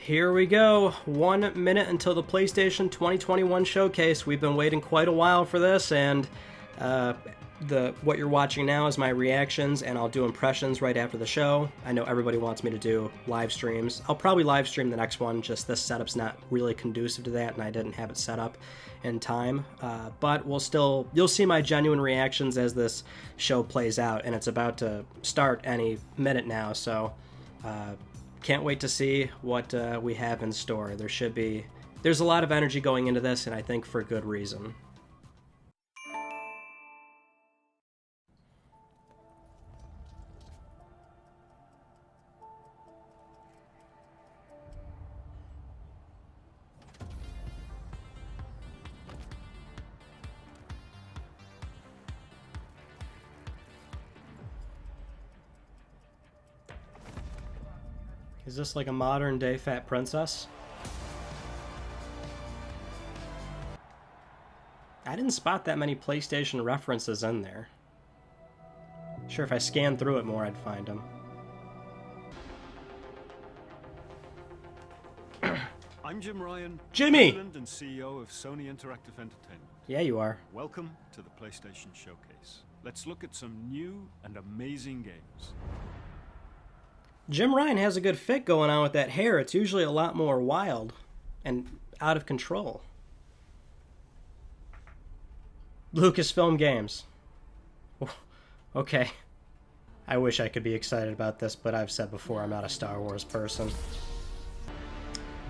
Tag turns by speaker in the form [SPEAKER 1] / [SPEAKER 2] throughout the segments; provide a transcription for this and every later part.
[SPEAKER 1] Here we go. 1 minute until the PlayStation 2021 showcase. We've been waiting quite a while for this, and what you're watching now is my reactions, and I'll do impressions right after the show. I know everybody wants me to do live streams. I'll probably live stream the next one, just this setup's not really conducive to that, and I didn't have it set up in time. But you'll see my genuine reactions as this show plays out, and it's about to start any minute now, so can't wait to see what we have in store. There's a lot of energy going into this, and I think for good reason. Is this like a modern day Fat Princess? I didn't spot that many PlayStation references in there. Sure, if I scanned through it more, I'd find them.
[SPEAKER 2] I'm Jim Ryan,
[SPEAKER 1] Jimmy!
[SPEAKER 2] President and CEO of Sony Interactive Entertainment.
[SPEAKER 1] Yeah, you are.
[SPEAKER 2] Welcome to the PlayStation Showcase. Let's look at some new and amazing games.
[SPEAKER 1] Jim Ryan has a good fit going on with that hair. It's usually a lot more wild and out of control. Lucasfilm Games. Okay. I wish I could be excited about this, but I've said before I'm not a Star Wars person.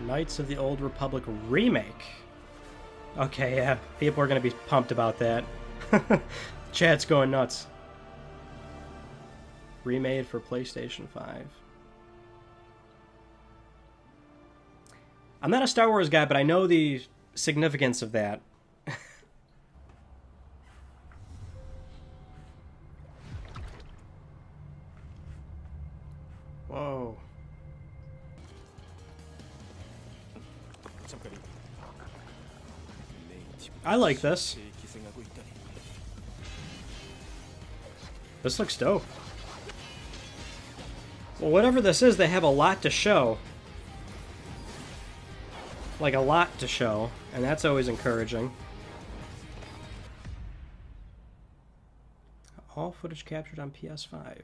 [SPEAKER 1] Knights of the Old Republic remake. Okay, yeah, people are going to be pumped about that. Chat's going nuts. Remade for PlayStation 5. I'm not a Star Wars guy, but I know the significance of that. Whoa. I like this. This looks dope. Well, whatever this is, they have a lot to show. Like, a lot to show, and that's always encouraging. All footage captured on PS5.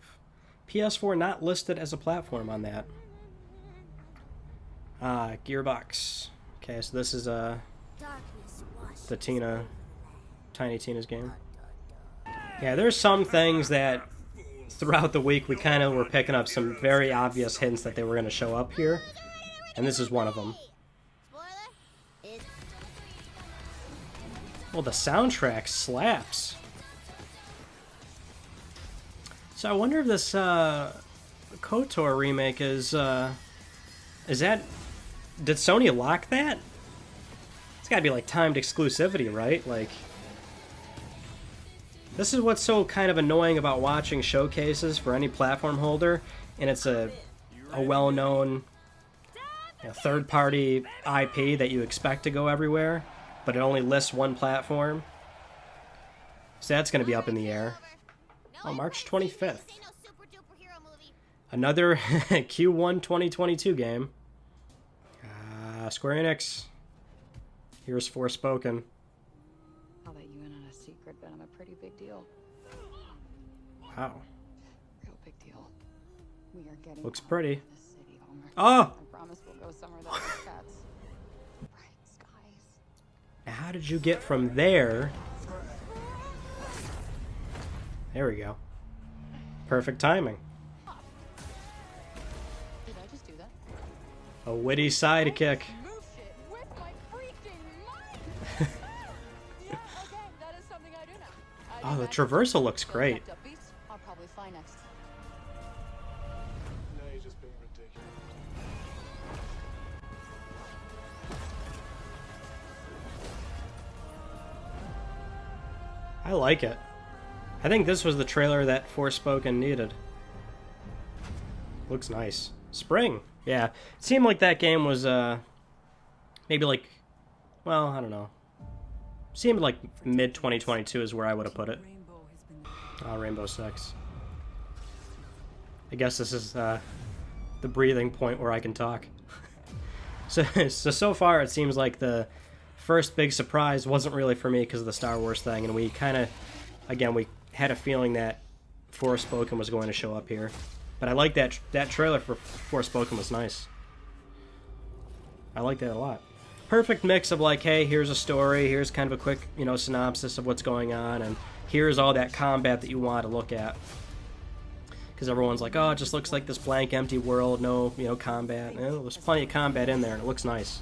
[SPEAKER 1] PS4 not listed as a platform on that. Gearbox. Okay, so this is the Tiny Tina's game. Yeah, there's some things that throughout the week we kind of were picking up some very obvious hints that they were going to show up here, and this is one of them. Well, the soundtrack slaps. So I wonder if this KOTOR remake is that... Did Sony lock that? It's gotta be like timed exclusivity, right? Like... This is what's so kind of annoying about watching showcases for any platform holder, and it's a well-known third-party IP that you expect to go everywhere, but it only lists one platform. So that's going to be up in the air. Oh, March 25th. Another Q1 2022 game. Square Enix. Here's Forspoken.
[SPEAKER 3] I'll let you in on a secret, but I'm a pretty big deal.
[SPEAKER 1] Wow.
[SPEAKER 3] Real big deal. We are getting
[SPEAKER 1] Looks pretty.
[SPEAKER 3] the city, Homer.
[SPEAKER 1] Oh!
[SPEAKER 3] I promise we'll go somewhere that has cats. Bright skies.
[SPEAKER 1] How did you get from there? There we go. Perfect timing.
[SPEAKER 3] Did I just do that?
[SPEAKER 1] A witty sidekick.
[SPEAKER 3] Move shit with my freaking mind. Yeah, okay, that is something I do now.
[SPEAKER 1] Oh, the traversal looks great.
[SPEAKER 3] I'll probably fly next.
[SPEAKER 4] No, you're just being ridiculous.
[SPEAKER 1] I like it. I think this was the trailer that Forspoken needed. Looks nice. Spring. Yeah. It seemed like that game was, maybe like, well, I don't know. Seemed like mid-2022 is where I would have put it. Oh, Rainbow Six. I guess this is, the breathing point where I can talk. So far it seems like the first big surprise wasn't really for me because of the Star Wars thing, and we kind of, again, we had a feeling that Forspoken was going to show up here. But I like that trailer for Forspoken was nice. I like that a lot. Perfect mix of like, hey, here's a story, here's kind of a quick, you know, synopsis of what's going on, and here's all that combat that you want to look at. Because everyone's like, oh, it just looks like this blank, empty world, no, you know, combat. There's plenty of combat in there, and it looks nice.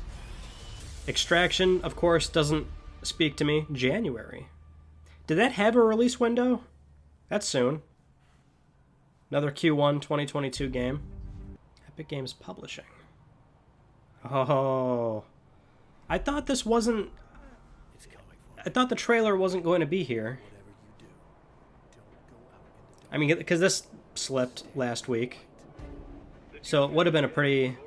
[SPEAKER 1] Extraction, of course, doesn't speak to me. January. Did that have a release window? That's soon. Another Q1 2022 game. Epic Games Publishing. Oh. I thought this wasn't... I thought the trailer wasn't going to be here. I mean, because this slipped last week. So it would have been a pretty...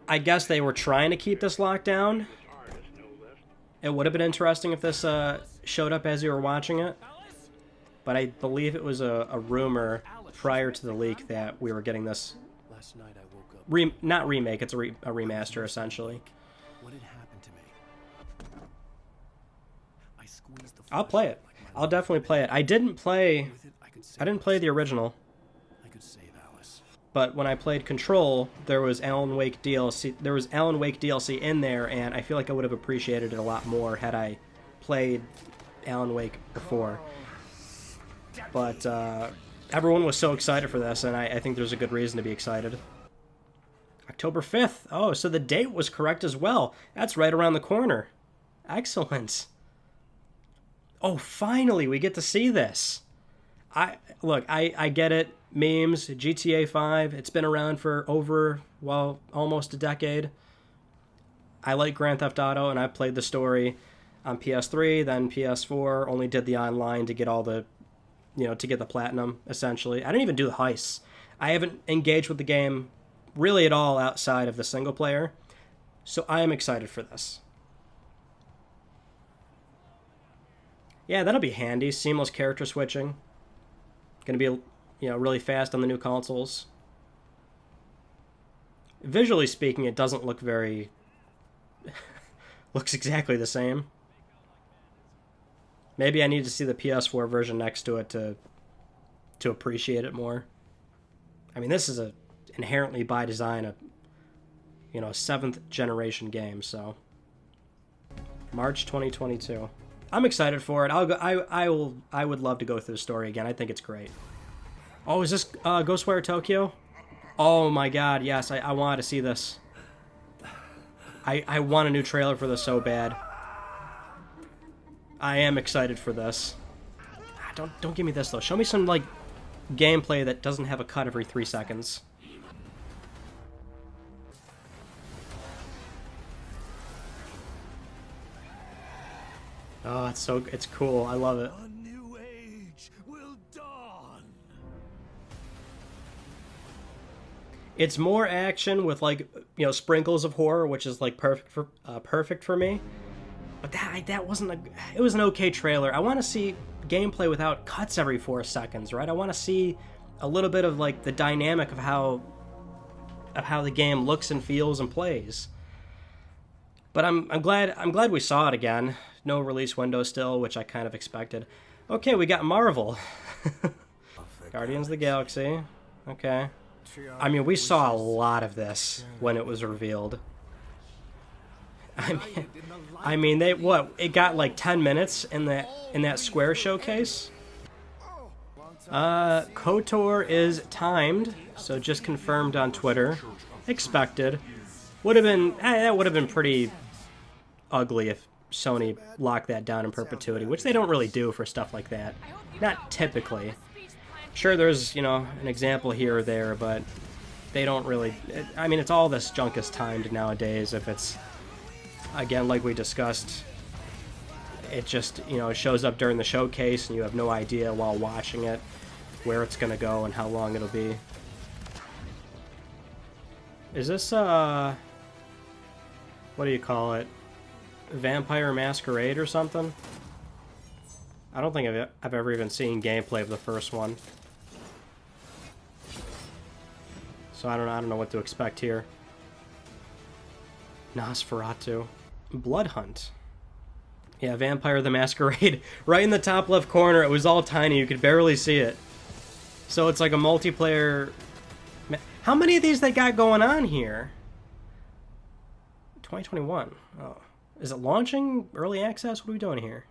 [SPEAKER 1] I guess they were trying to keep this locked down. It would have been interesting if this showed up as you were watching it. But I believe it was a rumor prior to the leak that we were getting this... not remake, it's a remaster, essentially. I'll play it. I'll definitely play it. I didn't play the original. But when I played Control, there was Alan Wake DLC. There was Alan Wake DLC in there, and I feel like I would have appreciated it a lot more had I played Alan Wake before. But everyone was so excited for this, and I think there's a good reason to be excited. October 5th. Oh, so the date was correct as well. That's right around the corner. Excellent. Oh, finally, we get to see this. I get it. Memes, GTA 5, it's been around for almost a decade. I like Grand Theft Auto, and I played the story on PS3, then PS4, only did the online to get all the, to get the platinum, essentially. I didn't even do the heists. I haven't engaged with the game really at all outside of the single player, so I am excited for this. Yeah, that'll be handy. Seamless character switching. Going to be, really fast on the new consoles. Visually speaking, it doesn't look very... looks exactly the same. Maybe I need to see the PS4 version next to it to appreciate it more. I mean, this is inherently by design a 7th generation game, so March 2022. I'm excited for it. I would love to go through the story again. I think it's great. Oh, is this Ghostwire Tokyo? Oh my god, yes, I wanted to see this. I want a new trailer for this so bad. I am excited for this. Don't give me this though. Show me some gameplay that doesn't have a cut every 3 seconds. Oh, it's cool. I love it.
[SPEAKER 4] A new age will dawn.
[SPEAKER 1] It's more action with sprinkles of horror, which is perfect for me. But that wasn't it was an okay trailer. I want to see gameplay without cuts every 4 seconds, right? I want to see a little bit of the dynamic of how the game looks and feels and plays. But I'm glad we saw it again. No release window still, which I kind of expected. Okay, we got Marvel. Guardians of the Galaxy. Okay. I mean, we saw a lot of this when it was revealed. I mean, it got 10 minutes in that Square showcase. KOTOR is timed, so just confirmed on Twitter. Expected. That would have been pretty ugly if Sony locked that down in perpetuity, which they don't really do for stuff like that. Not typically. Sure, there's, an example here or there, but they don't really... I mean, it's all this junk is timed nowadays. If it's, again, like we discussed, it just, shows up during the showcase and you have no idea while watching it where it's going to go and how long it'll be. Is this, what do you call it? Vampire Masquerade or something? I don't think I've ever even seen gameplay of the first one. So I don't know what to expect here. Nosferatu. Blood Hunt. Yeah, Vampire the Masquerade. Right in the top left corner, it was all tiny, you could barely see it. So it's like a multiplayer... How many of these they got going on here? 2021. Oh. Is it launching? Early access? What are we doing here?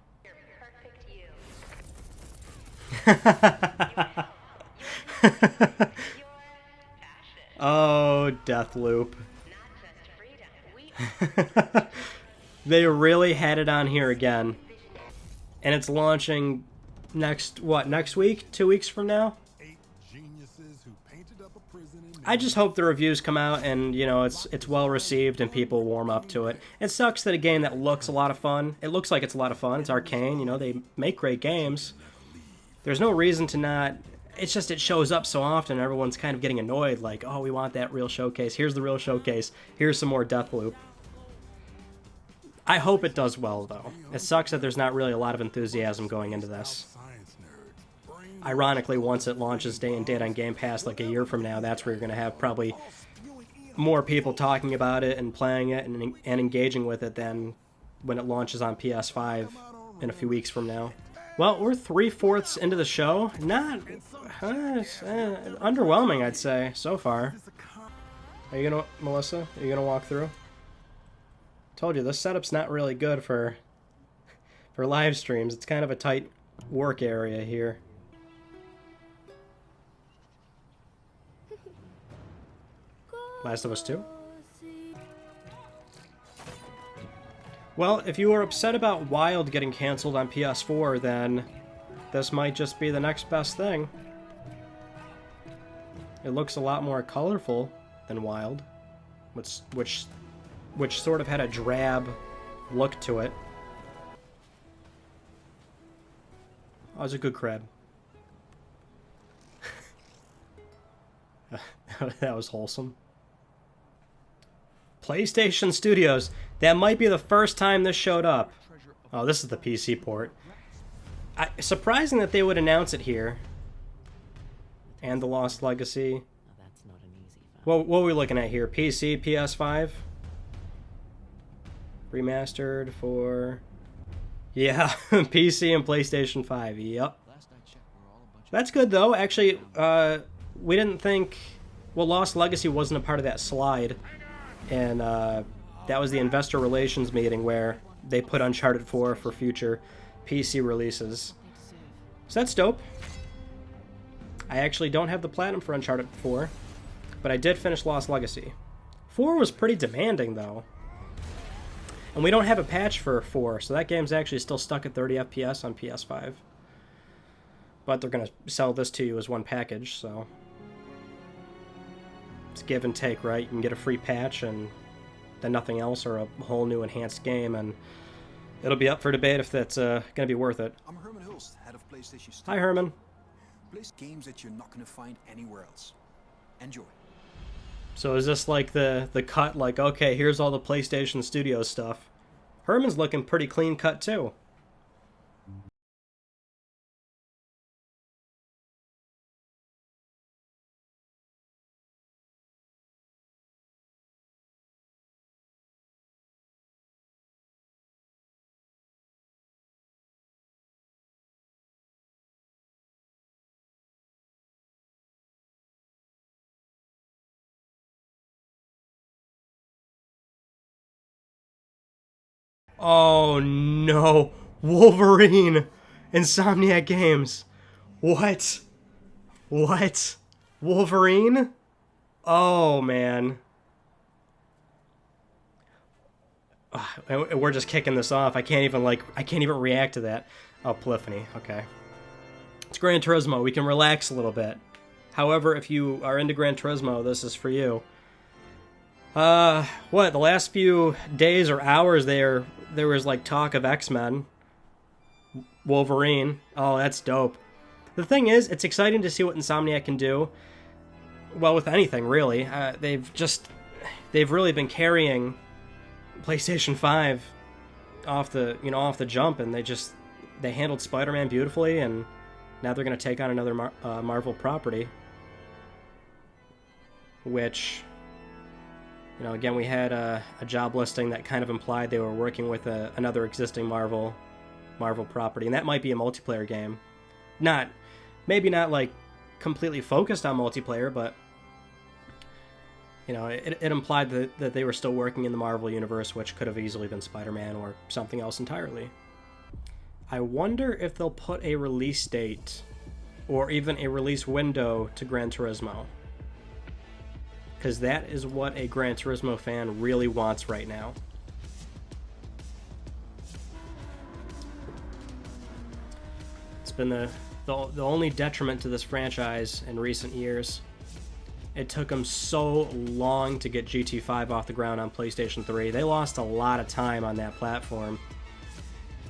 [SPEAKER 1] Oh, Deathloop. They really had it on here again. And it's launching next week? 2 weeks from now? I just hope the reviews come out and, you know, it's well received and people warm up to it. It sucks that a game that looks a lot of fun, it looks like it's a lot of fun, it's Arcane, you know, they make great games. There's no reason to not... It's just it shows up so often everyone's kind of getting annoyed, like, oh, we want that real showcase, here's the real showcase, here's some more Deathloop. I hope it does well, though. It sucks that there's not really a lot of enthusiasm going into this. Ironically, once it launches day and date on Game Pass, like a year from now, that's where you're going to have probably more people talking about it and playing it and engaging with it than when it launches on PS5 in a few weeks from now. Well, we're 3/4 into the show. Not underwhelming, I'd say, so far. Are you gonna, Melissa? Are you gonna walk through? Told you, this setup's not really good for live streams. It's kind of a tight work area here. Last of Us 2? Well, if you were upset about Wild getting cancelled on PS4, then this might just be the next best thing. It looks a lot more colorful than Wild, which sort of had a drab look to it. Oh, it was a good crab. That was wholesome. PlayStation Studios. That might be the first time this showed up. Oh, this is the PC port. Surprising that they would announce it here. And the Lost Legacy. What are we looking at here? PC, PS5? Remastered for... Yeah, PC and PlayStation 5. Yep. That's good, though. Actually, we didn't think... Well, Lost Legacy wasn't a part of that slide. And that was the investor relations meeting where they put Uncharted 4 for future PC releases. So that's dope. I actually don't have the platinum for Uncharted 4, but I did finish Lost Legacy. 4 was pretty demanding, though. And we don't have a patch for 4, so that game's actually still stuck at 30 FPS on PS5. But they're going to sell this to you as one package, so... It's give and take, right? You can get a free patch and then nothing else, or a whole new enhanced game, and it'll be up for debate if that's going to be worth it.
[SPEAKER 5] I'm Herman Hulst, head of PlayStation Studios.
[SPEAKER 1] Hi, Herman.
[SPEAKER 5] Place games that you're not going to find anywhere else. Enjoy.
[SPEAKER 1] So is this like the cut, like, okay, here's all the PlayStation Studios stuff. Herman's looking pretty clean cut, too. Oh no, Wolverine! Insomniac Games. What? What? Wolverine? Oh man. We're just kicking this off. I can't even react to that. Oh, Polyphony, okay. It's Gran Turismo, we can relax a little bit. However, if you are into Gran Turismo, this is for you. The last few days or hours there was like talk of X-Men. Wolverine. Oh, that's dope. The thing is, it's exciting to see what Insomniac can do. Well, with anything, really. They've really been carrying PlayStation 5 off the jump, and they handled Spider-Man beautifully, and now they're going to take on another Marvel property. Which... You know, again, we had a job listing that kind of implied they were working with another existing Marvel property, and that might be a multiplayer game. Maybe not like completely focused on multiplayer, but you know, it implied that they were still working in the Marvel universe, which could have easily been Spider-Man or something else entirely. I wonder if they'll put a release date or even a release window to Gran Turismo, because that is what a Gran Turismo fan really wants right now. It's been the only detriment to this franchise in recent years. It took them so long to get GT5 off the ground on PlayStation 3. They lost a lot of time on that platform.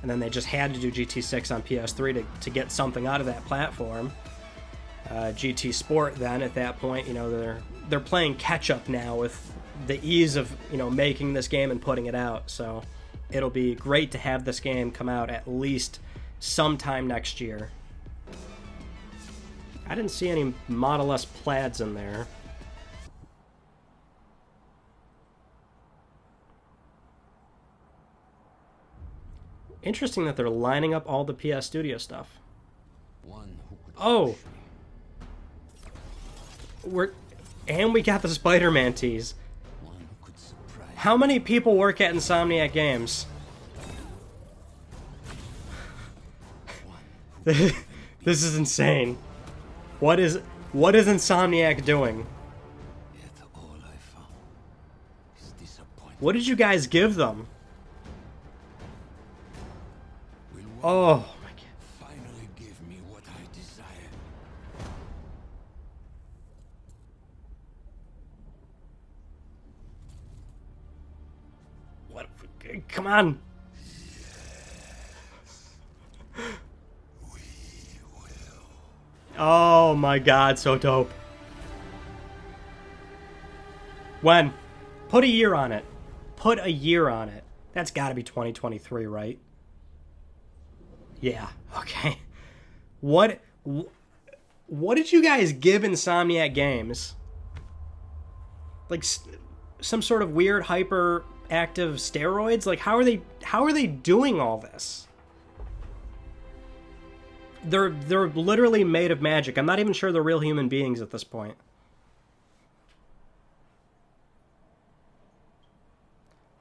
[SPEAKER 1] And then they just had to do GT6 on PS3 to get something out of that platform. GT Sport then, at that point, you know, they're playing catch-up now with the ease of, you know, making this game and putting it out. So it'll be great to have this game come out at least sometime next year. I didn't see any Model S plaids in there. Interesting that they're lining up all the PS Studio stuff. Oh! We got the Spider-Man tease. How many people work at Insomniac Games? This is insane. What is Insomniac doing? What did you guys give them? Oh my god.
[SPEAKER 4] Finally give me what I desire.
[SPEAKER 1] What? Come on. Oh my god, so dope. When? Put a year on it. Put a year on it. That's gotta be 2023, right? Yeah, okay. What did you guys give Insomniac Games? Like some sort of weird hyperactive steroids? Like how are they doing all this? They're literally made of magic. I'm not even sure they're real human beings at this point.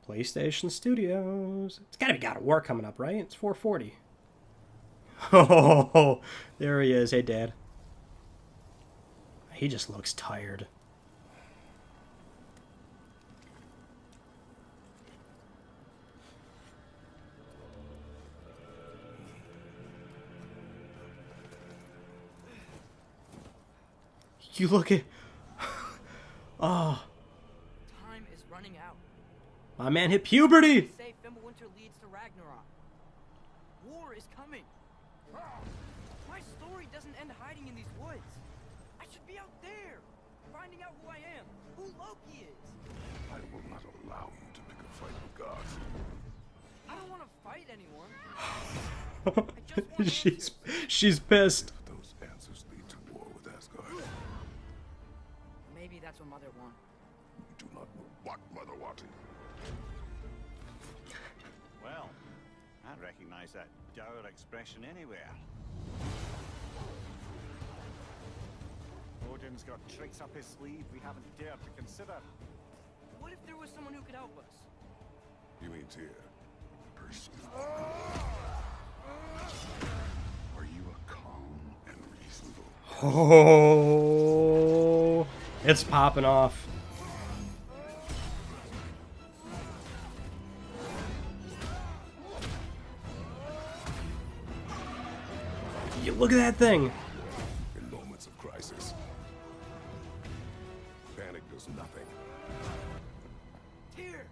[SPEAKER 1] PlayStation Studios. It's gotta be God of War coming up, right? It's 440. Oh, there he is. Hey, Dad. He just looks tired. You look at... Oh.
[SPEAKER 6] Time is running out.
[SPEAKER 1] My man hit puberty!
[SPEAKER 6] Say Fimbulwinter leads to Ragnarok. War is coming. My story doesn't end hiding in these woods. I should be out there, finding out who I am, who Loki is.
[SPEAKER 4] I will not allow you to pick a fight with gods.
[SPEAKER 6] I don't want to fight anyone. I just want
[SPEAKER 1] she's pissed.
[SPEAKER 4] Those answers lead to war with Asgard.
[SPEAKER 6] Maybe that's what Mother wants.
[SPEAKER 4] You do not know what Mother wanted.
[SPEAKER 7] Well, I'd recognize that dour expression anywhere. Odin's got tricks up his sleeve we haven't dared to consider.
[SPEAKER 6] What if there was someone who could help us?
[SPEAKER 4] You mean Tyr? Person. Are you a calm and reasonable?
[SPEAKER 1] Oh, it's popping off. You look at that thing.
[SPEAKER 4] In moments of crisis, panic does nothing.
[SPEAKER 6] Here.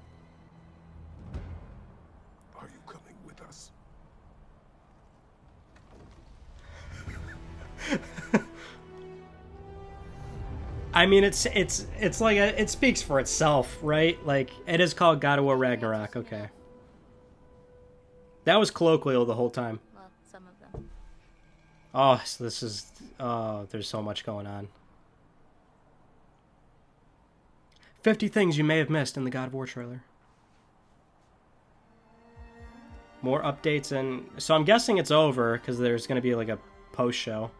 [SPEAKER 4] Are you coming with us?
[SPEAKER 1] I mean, it's like it speaks for itself, right? Like, it is called God of War Ragnarok. Okay, that was colloquial the whole time.
[SPEAKER 3] Well, some of them.
[SPEAKER 1] Oh, so this is... Oh, there's so much going on. 50 things you may have missed in the God of War trailer. More updates, and so I'm guessing it's over because there's going to be like a post show.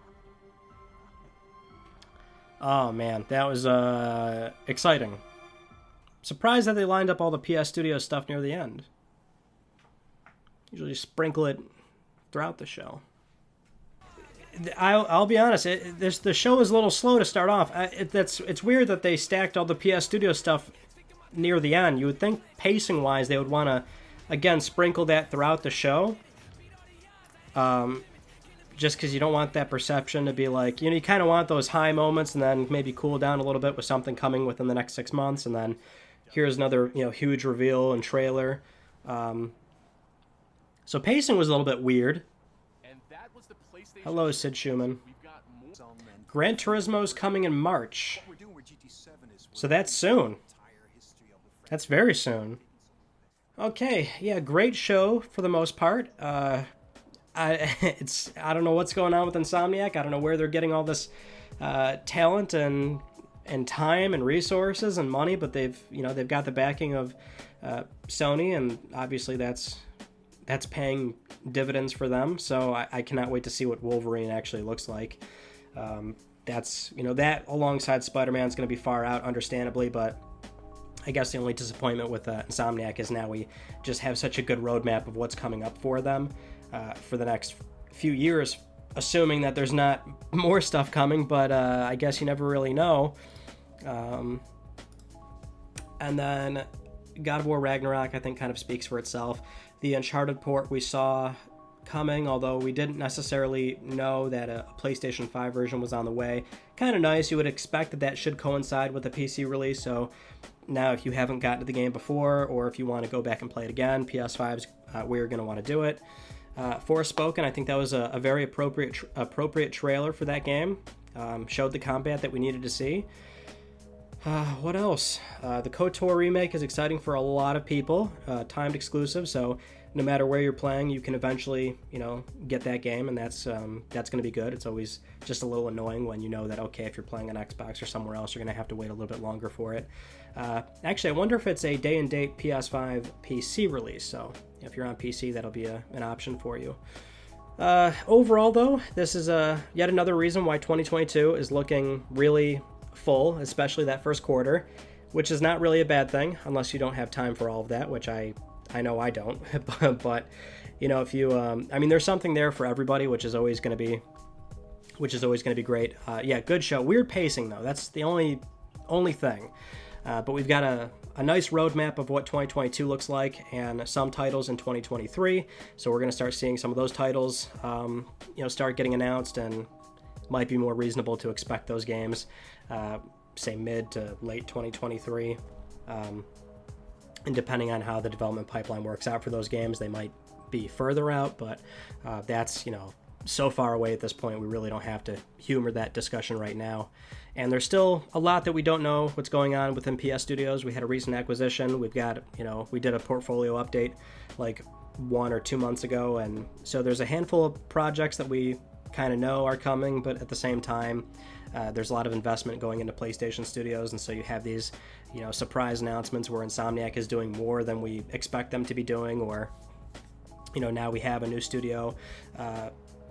[SPEAKER 1] Oh man, that was exciting. Surprised that they lined up all the PS Studio stuff near the end. Usually sprinkle it throughout the show. I'll be honest, the show is a little slow to start off. It's weird that they stacked all the PS Studio stuff near the end. You would think pacing-wise they would want to, again, sprinkle that throughout the show. Just because you don't want that perception to be like, you kind of want those high moments and then maybe cool down a little bit with something coming within the next 6 months, and then here's another huge reveal and trailer. So pacing was a little bit weird. Hello, Sid Schumann. Gran Turismo's coming in March. So that's soon. That's very soon. Okay, yeah, great show for the most part. I don't know what's going on with Insomniac. I don't know where they're getting all this talent and time and resources and money, but they've got the backing of Sony, and obviously that's paying dividends for them. So I cannot wait to see what Wolverine actually looks like. That's that alongside Spider-Man is going to be far out, understandably, but I guess the only disappointment with Insomniac is now we just have such a good roadmap of what's coming up for them for the next few years, assuming that there's not more stuff coming, but I guess you never really know. And then God of War Ragnarok, I think, kind of speaks for itself. The Uncharted port we saw coming, although we didn't necessarily know that a PlayStation 5 version was on the way. Kind of nice. You would expect that should coincide with the PC release, so now if you haven't gotten to the game before, or if you want to go back and play it again, PS5's where you're going to want to do it. Forspoken, I think that was a very appropriate trailer for that game. Showed the combat that we needed to see. What else? The KOTOR remake is exciting for a lot of people. Timed exclusive, so no matter where you're playing, you can eventually, get that game, and that's going to be good. It's always just a little annoying when you know that, okay, if you're playing on Xbox or somewhere else, you're going to have to wait a little bit longer for it. Actually, I wonder if it's a day-and-date PS5 PC release, so if you're on PC, that'll be an option for you. Overall, though, this is yet another reason why 2022 is looking really full, especially that first quarter, which is not really a bad thing unless you don't have time for all of that, which I know I don't. but if you there's something there for everybody, which is always going to be great. Yeah, good show. Weird pacing though, that's the only thing. But we've got a nice roadmap of what 2022 looks like, and some titles in 2023, so we're going to start seeing some of those titles start getting announced, and might be more reasonable to expect those games say mid to late 2023, and depending on how the development pipeline works out for those games, they might be further out, but that's so far away at this point, we really don't have to humor that discussion right now. And there's still a lot that we don't know what's going on within PS Studios. We had a recent acquisition. We've got, we did a portfolio update like 1 or 2 months ago, and so there's a handful of projects that we kind of know are coming, but at the same time, there's a lot of investment going into PlayStation Studios, and so you have these, surprise announcements where Insomniac is doing more than we expect them to be doing, or, now we have a new studio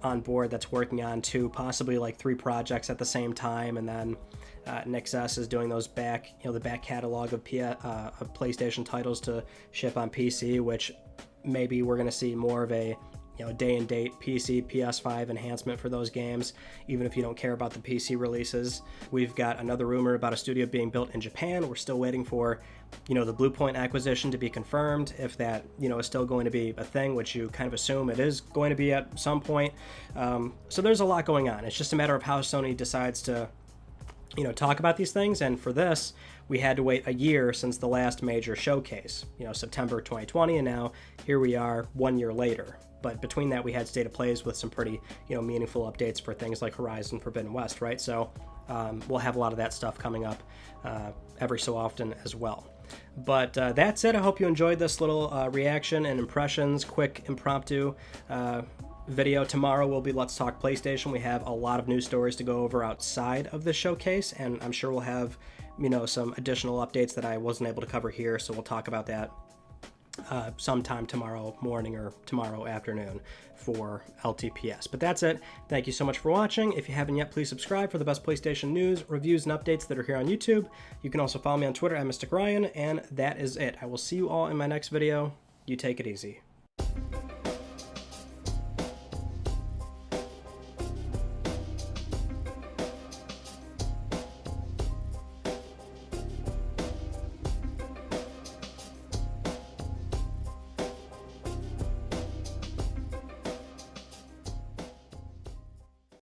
[SPEAKER 1] on board that's working on 2, possibly like 3 projects at the same time, and then Nixxes is doing those back catalog of PlayStation titles to ship on PC, which maybe we're going to see more of a day-and-date PC, PS5 enhancement for those games, even if you don't care about the PC releases. We've got another rumor about a studio being built in Japan. We're still waiting for, the Blue Point acquisition to be confirmed, if that, is still going to be a thing, which you kind of assume it is going to be at some point. So there's a lot going on. It's just a matter of how Sony decides to, talk about these things, and for this, we had to wait a year since the last major showcase, September 2020, and now here we are 1 year later. But between that, we had State of Plays with some pretty, meaningful updates for things like Horizon Forbidden West, right? So we'll have a lot of that stuff coming up every so often as well. But that's it. I hope you enjoyed this little reaction and impressions, quick, impromptu video tomorrow will be Let's Talk PlayStation. We have a lot of news stories to go over outside of the showcase, and I'm sure we'll have, you know, some additional updates that I wasn't able to cover here, so we'll talk about that sometime tomorrow morning or tomorrow afternoon for LTPS. But that's it. Thank you so much for watching. If you haven't yet, please subscribe for the best PlayStation news, reviews, and updates that are here on YouTube. You can also follow me on Twitter at Mystic Ryan, and that is it. I will see you all in my next video. You take it easy.